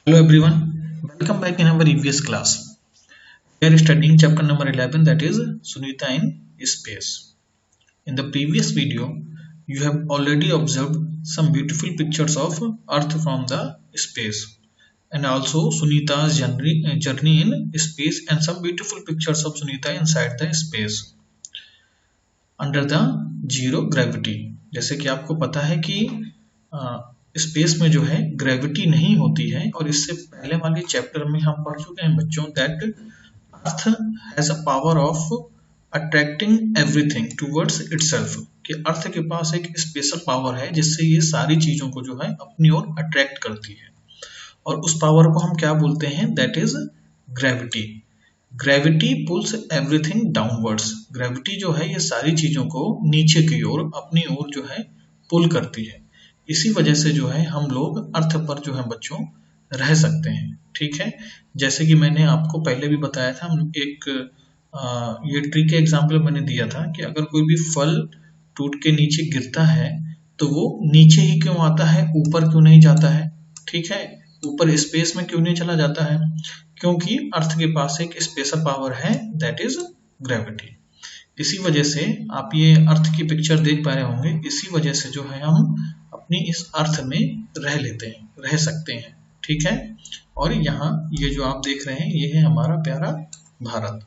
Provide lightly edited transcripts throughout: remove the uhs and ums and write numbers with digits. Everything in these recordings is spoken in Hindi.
Hello everyone, welcome back in our previous class. We are studying chapter number 11, that is Sunita in Space. In the previous video, you have already observed some beautiful pictures of Earth from the space and also Sunita's journey in space and some beautiful pictures of Sunita inside the space under the zero gravity. जैसे कि आपको पता है कि स्पेस में जो है ग्रेविटी नहीं होती है और इससे पहले वाले चैप्टर में हम पढ़ चुके हैं बच्चों that earth has a power of attracting everything towards itself कि अर्थ के पास एक स्पेशल पावर है जिससे ये सारी चीजों को जो है अपनी ओर अट्रैक्ट करती है और उस पावर को हम क्या बोलते हैं that is gravity. Gravity pulls everything downwards. Gravity जो है ये सारी चीजों को नीचे की ओर अपनी ओर जो है पुल करती है। इसी वजह से जो है हम लोग अर्थ पर जो है बच्चों रह सकते हैं। ठीक है, जैसे कि मैंने आपको पहले भी बताया था, एक ये ट्री के एग्जाम्पल मैंने दिया था कि अगर कोई भी फल टूट के नीचे गिरता है तो वो नीचे ही क्यों आता है, ऊपर क्यों नहीं जाता है। ठीक है, ऊपर स्पेस में क्यों नहीं चला जाता है, क्योंकि अर्थ के पास एक स्पेशल पावर है दैट इज ग्रेविटी। इसी वजह से आप ये अर्थ की पिक्चर देख पा रहे होंगे, इसी वजह से जो है हम अपनी इस अर्थ में रह सकते हैं। ठीक है, और यहाँ ये जो आप देख रहे हैं ये है हमारा प्यारा भारत।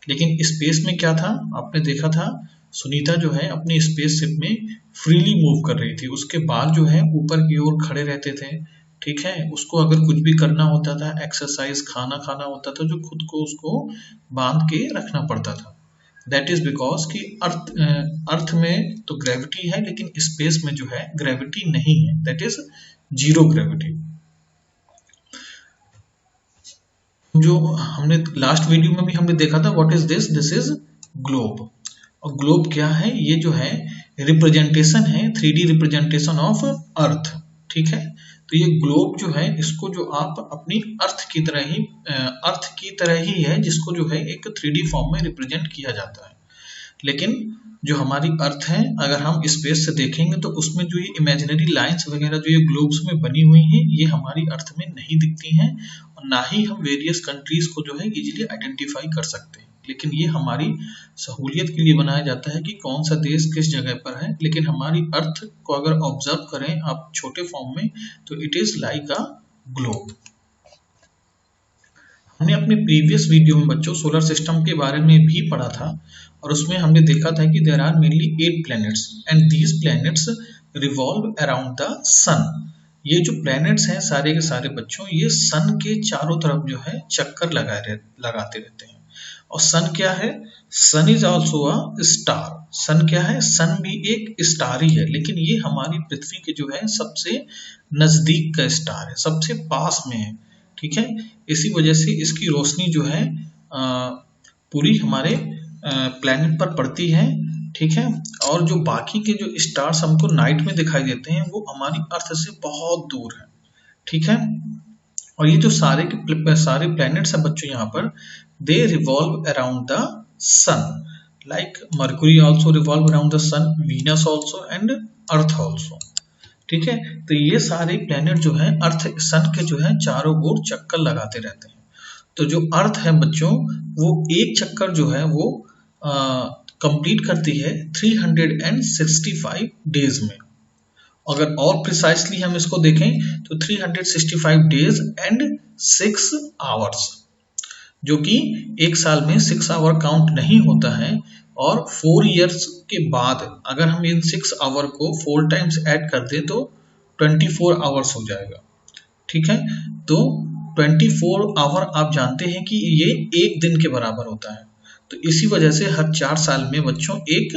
लेकिन स्पेस में क्या था, आपने देखा था सुनीता जो है अपनी स्पेसशिप में फ्रीली मूव कर रही थी, उसके बाल जो है ऊपर की ओर खड़े रहते थे। ठीक है, उसको अगर कुछ भी करना होता था, एक्सरसाइज खाना खाना होता था, जो खुद को उसको बांध के रखना पड़ता था। दैट इज बिकॉज कि अर्थ में तो ग्रेविटी है लेकिन स्पेस में जो है ग्रेविटी नहीं है, दैट इज जीरो ग्रेविटी। जो हमने लास्ट वीडियो में भी हमने देखा था what is this, this is globe. और ग्लोब क्या है, ये जो है रिप्रेजेंटेशन है, 3D रिप्रेजेंटेशन ऑफ अर्थ। ठीक है, तो ये ग्लोब जो है इसको जो आप अपनी अर्थ की तरह ही है जिसको जो है एक 3D फॉर्म में रिप्रेजेंट किया जाता है। लेकिन जो हमारी अर्थ है अगर हम स्पेस से देखेंगे तो उसमें जो ये इमेजिनरी लाइंस वगैरह जो ये ग्लोब्स में बनी हुई हैं ये हमारी अर्थ में नहीं दिखती हैं और ना ही हम वेरियस कंट्रीज को जो है इजीली आइडेंटिफाई कर सकते हैं। लेकिन ये हमारी सहूलियत के लिए बनाया जाता है कि कौन सा देश किस जगह पर है। लेकिन हमारी अर्थ को अगर ऑब्जर्व करें आप छोटे फॉर्म में तो it is like a globe. हमने अपने प्रीवियस वीडियो में बच्चों सोलर सिस्टम के बारे में भी पढ़ा था और उसमें हमने देखा था कि there are mainly 8 planets and these planets revolve around the sun. ये जो प्लैनेट्स हैं सारे के सारे बच्चों ये सन के चारों तरफ जो है चक्कर लगाते रहते हैं। और सन क्या है, सन इज ऑल्सो अ स्टार। सन क्या है, सन भी एक स्टार ही है लेकिन ये हमारी पृथ्वी के जो है सबसे नजदीक का स्टार है, सबसे पास में है। ठीक है, इसी वजह से इसकी रोशनी जो है पूरी हमारे प्लैनेट पर पड़ती है। ठीक है, और जो बाकी के जो स्टार्स हमको नाइट में दिखाई देते हैं वो हमारी अर्थ से बहुत दूर है। ठीक है, और ये जो सारे प्लैनेट्स हैं बच्चों यहाँ पर they revolve around the sun, like Mercury also revolve around the sun, Venus also and earth also. ठीक है, तो ये सारे प्लैनेट जो है अर्थ सन के जो है चारों ओर चक्कर लगाते रहते हैं। तो जो अर्थ है बच्चों वो एक चक्कर जो है वो कंप्लीट करती है 365 डेज में। अगर और प्रिसाइसली हम इसको देखें तो 365 डेज एंड 6 आवर्स, जो कि एक साल में 6 आवर काउंट नहीं होता है। और 4 इयर्स के बाद अगर हम इन 6 आवर को 4 टाइम्स ऐड कर दें तो 24 आवर्स हो जाएगा। ठीक है, तो 24 आवर आप जानते हैं कि ये एक दिन के बराबर होता है। तो इसी वजह से हर 4 साल में बच्चों एक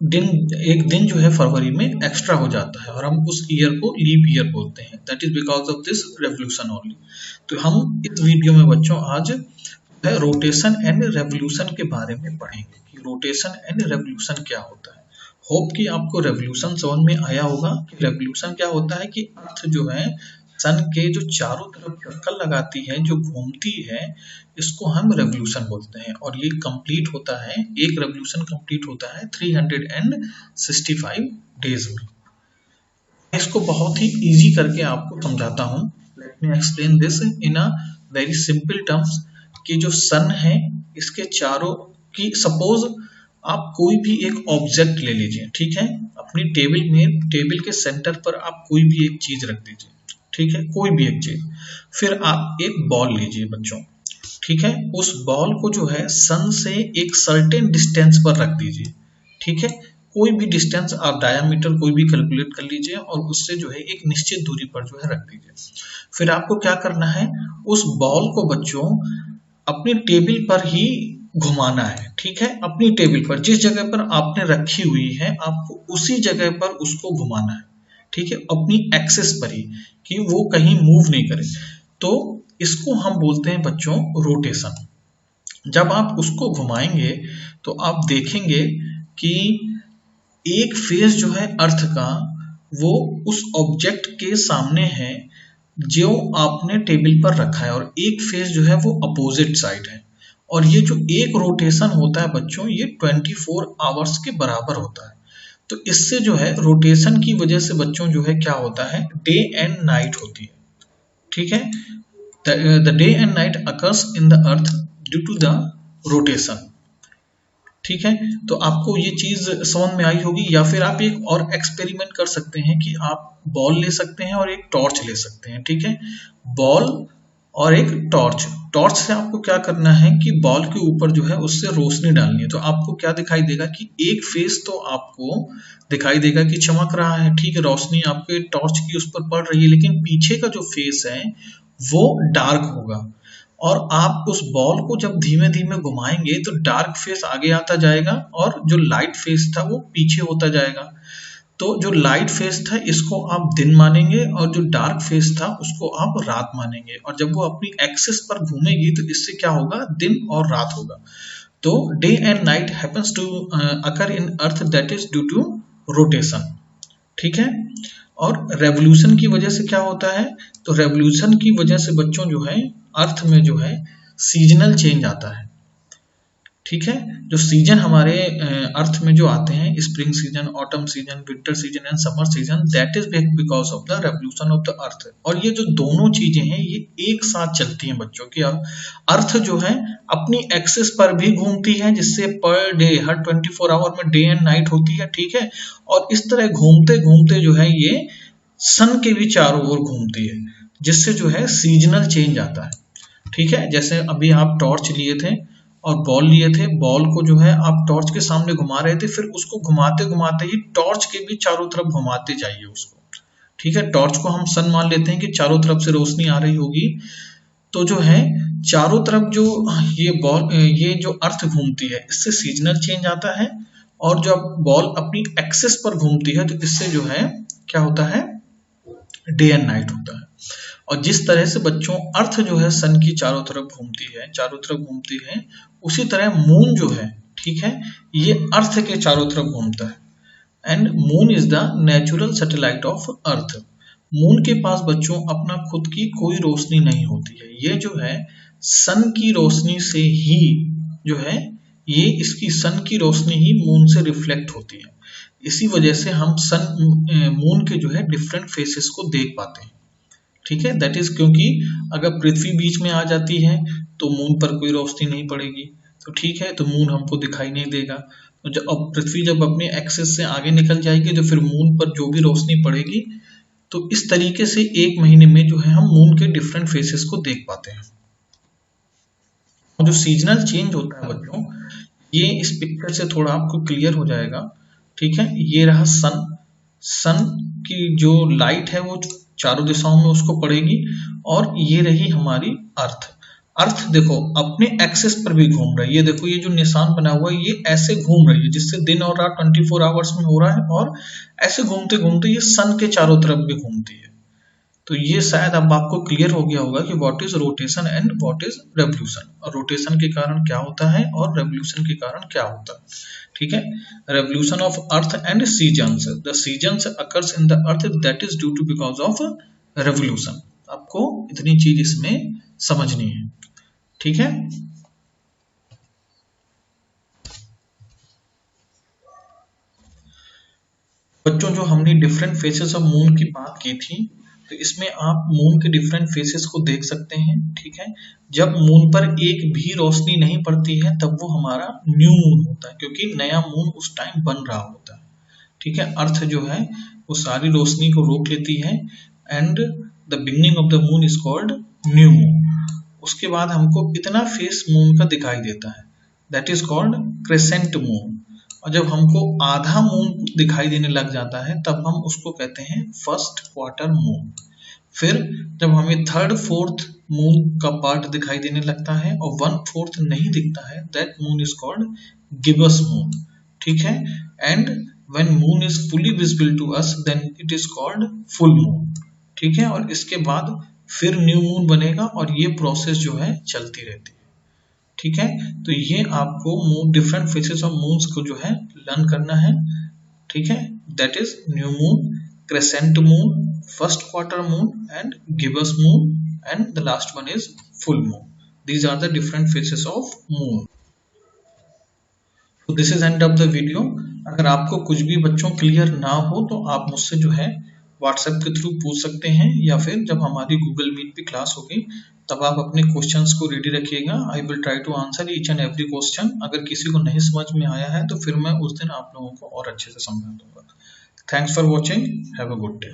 दिन जो है फरवरी में एक्स्ट्रा हो जाता है और हम उस ईयर को लीप ईयर बोलते हैं। That is because of this revolution only. तो हम इस वीडियो में बच्चों आज रोटेशन एंड रेवोल्यूशन के बारे में पढ़ेंगे कि रोटेशन एंड रेवोल्यूशन क्या होता है। होप कि आपको रेवोल्यूशन समझ में आया होगा कि रेवोल्यूशन क्या होता है कि अर्थ जो है सन के जो चारों तरफ चक्कर लगाती है, जो घूमती है, इसको हम रेवोल्यूशन बोलते हैं। और ये कंप्लीट होता है, एक रेवोल्यूशन कंप्लीट होता है 365 डेज में। इसको बहुत ही इजी करके आपको समझाता हूँ। Let me explain this in a very simple terms कि जो सन है इसके चारों की, सपोज आप कोई भी एक ऑब्जेक्ट ले लीजिए, ठीक है, अपनी टेबल में, टेबल के सेंटर पर आप कोई भी एक चीज रख दीजिए, ठीक है, कोई भी एक चीज, फिर आप एक बॉल लीजिए बच्चों, ठीक है, उस बॉल को जो है सन से एक सर्टेन डिस्टेंस पर रख दीजिए, ठीक है, कोई भी डिस्टेंस आप डायामीटर कोई भी कैलकुलेट कर लीजिए और उससे जो है एक निश्चित दूरी पर जो है रख दीजिए। फिर आपको क्या करना है, उस बॉल को बच्चों अपनी टेबल पर ही घुमाना है, ठीक है, अपनी टेबल पर जिस जगह पर आपने रखी हुई है आपको उसी जगह पर उसको घुमाना है, ठीक है, अपनी एक्सिस पर ही, कि वो कहीं मूव नहीं करे। तो इसको हम बोलते हैं बच्चों रोटेशन। जब आप उसको घुमाएंगे तो आप देखेंगे कि एक फेस जो है अर्थ का वो उस ऑब्जेक्ट के सामने है जो आपने टेबल पर रखा है, और एक फेस जो है वो अपोजिट साइड है, और ये जो एक रोटेशन होता है बच्चों ये 24 आवर्स के बराबर होता है। तो इससे जो है रोटेशन की वजह से बच्चों जो है क्या होता है, डे एंड नाइट होती है, ठीक है, the day and night occurs in the earth due to the rotation, ठीक है। तो आपको ये चीज समझ में आई होगी। या फिर आप एक और एक्सपेरिमेंट कर सकते हैं कि आप बॉल ले सकते हैं और एक टॉर्च ले सकते हैं, ठीक है, बॉल और एक टॉर्च। टॉर्च से आपको क्या करना है कि बॉल के ऊपर जो है उससे रोशनी डालनी है, तो आपको क्या दिखाई देगा कि एक फेस तो आपको दिखाई देगा कि चमक रहा है, ठीक है, रोशनी आपके टॉर्च की उस पर पड़ रही है, लेकिन पीछे का जो फेस है वो डार्क होगा, और आप उस बॉल को जब धीमे धीमे घुमाएंगे तो डार्क फेस आगे आता जाएगा और जो लाइट फेस था वो पीछे होता जाएगा। तो जो लाइट फेस था इसको आप दिन मानेंगे और जो डार्क फेस था उसको आप रात मानेंगे, और जब वो अपनी एक्सिस पर घूमेगी तो इससे क्या होगा, दिन और रात होगा। तो day and night happens to occur in earth, that is due to rotation, ठीक है। और रेवोल्यूशन की वजह से क्या होता है, तो रेवोल्यूशन की वजह से बच्चों जो है अर्थ में जो है सीजनल चेंज आता है, ठीक है। जो सीजन हमारे अर्थ में जो आते हैं, spring season, autumn season, winter season and summer season, that is because of the revolution of the earth. और ये जो दोनों चीजें हैं ये एक साथ चलती हैं बच्चों की। अर्थ जो है अपनी एक्सिस पर भी घूमती है, जिससे पर डे हर 24 आवर में डे एंड नाइट होती है, ठीक है, और इस तरह घूमते घूमते जो है ये सन के भी चारों ओर घूमती है, जिससे जो है सीजनल चेंज आता है, ठीक है। जैसे अभी आप टॉर्च लिए थे और बॉल लिए थे, बॉल को जो है आप टॉर्च के सामने घुमा रहे थे, फिर उसको घुमाते घुमाते ही टॉर्च के भी चारों तरफ घुमाते जाइए उसको, ठीक है। टॉर्च को हम सन मान लेते हैं कि चारों तरफ से रोशनी आ रही होगी, तो जो है चारों तरफ जो ये बॉल, ये जो अर्थ घूमती है इससे सीजनल चेंज आता है, और जब बॉल अपनी एक्सिस पर घूमती है तो इससे जो है क्या होता है, डे एंड नाइट होता है। और जिस तरह से बच्चों अर्थ जो है सन की चारों तरफ घूमती है, चारों तरफ घूमती है, उसी तरह मून जो है, ठीक है, ये अर्थ के चारों तरफ घूमता है। And moon is the natural satellite of earth. Moon के पास बच्चों अपना खुद की कोई रोशनी नहीं होती है, ये जो है सन की रोशनी से ही जो है, ये इसकी सन की रोशनी ही मून से रिफ्लेक्ट होती है। इसी वजह से हम मून के जो है डिफरेंट फेसेस को देख पाते हैं, ठीक है, दैट इज क्योंकि अगर पृथ्वी बीच में आ जाती है तो मून पर कोई रोशनी नहीं पड़ेगी, तो ठीक है, तो मून हमको दिखाई नहीं देगा। तो जब अब पृथ्वी जब अपने एक्सिस से आगे निकल जाएगी तो फिर मून पर जो भी रोशनी पड़ेगी, तो इस तरीके से एक महीने में जो है हम मून के डिफरेंट फेसेस को देख पाते हैं। और जो सीजनल चेंज होता है बच्चों, ये इस पिक्चर से थोड़ा आपको क्लियर हो जाएगा, ठीक है। ये रहा सन, सन की जो लाइट है वो चारों दिशाओं में उसको पड़ेगी, और ये रही हमारी अर्थ। अर्थ देखो अपने एक्सिस पर भी घूम रही है, ये देखो ये जो निशान बना हुआ है ये ऐसे घूम रही है, जिससे दिन और रात 24 आवर्स में हो रहा है, और ऐसे घूमते घूमते ये सन के चारों तरफ भी घूमती है। तो ये शायद अब आपको क्लियर हो गया होगा कि what is rotation and what is revolution, और रोटेशन के कारण क्या होता है और रेवोल्यूशन के कारण क्या होता है, ठीक है। Revolution of earth and seasons, the seasons occurs in the earth, that is due to because of revolution. आपको इतनी चीज इसमें समझनी है, ठीक है। बच्चों जो हमने डिफरेंट फेसेस ऑफ मून की बात की थी, तो इसमें आप मून के डिफरेंट फेसेस को देख सकते हैं। ठीक है, जब मून पर एक भी रोशनी नहीं पड़ती है तब वो हमारा न्यू मून होता है, क्योंकि नया मून उस टाइम बन रहा होता है। ठीक है, अर्थ जो है वो सारी रोशनी को रोक लेती है and the beginning of the moon is called new moon. उसके बाद हमको इतना फेस मून का दिखाई देता है, that is called crescent moon. और जब हमको आधा मून दिखाई देने लग जाता है तब हम उसको कहते हैं फर्स्ट क्वार्टर मून। फिर जब हमें थर्ड फोर्थ मून का पार्ट दिखाई देने लगता है और 1/4 नहीं दिखता है, that moon is called gibbous moon. ठीक है, and when moon is fully visible to us then it is called full moon. ठीक है, और इसके बाद फिर न्यू मून बनेगा और ये प्रोसेस जो है चलती रहती है। ठीक है, तो ये आपको डिफरेंट फेसेस ऑफ मून्स को जो है लर्न करना है। ठीक है, that is new moon, crescent moon, first quarter moon and gibbous moon and the last one is full moon. These are the different phases of moon. तो this is end of the video. अगर आपको कुछ भी बच्चों क्लियर ना हो तो आप मुझसे जो है व्हाट्सएप के थ्रू पूछ सकते हैं, या फिर जब हमारी गूगल मीट पे क्लास होगी तब आप अपने क्वेश्चंस को रेडी रखिएगा। I will try to answer each and every question. अगर किसी को नहीं समझ में आया है तो फिर मैं उस दिन आप लोगों को और अच्छे से समझा दूंगा। Thanks for watching, have a good day.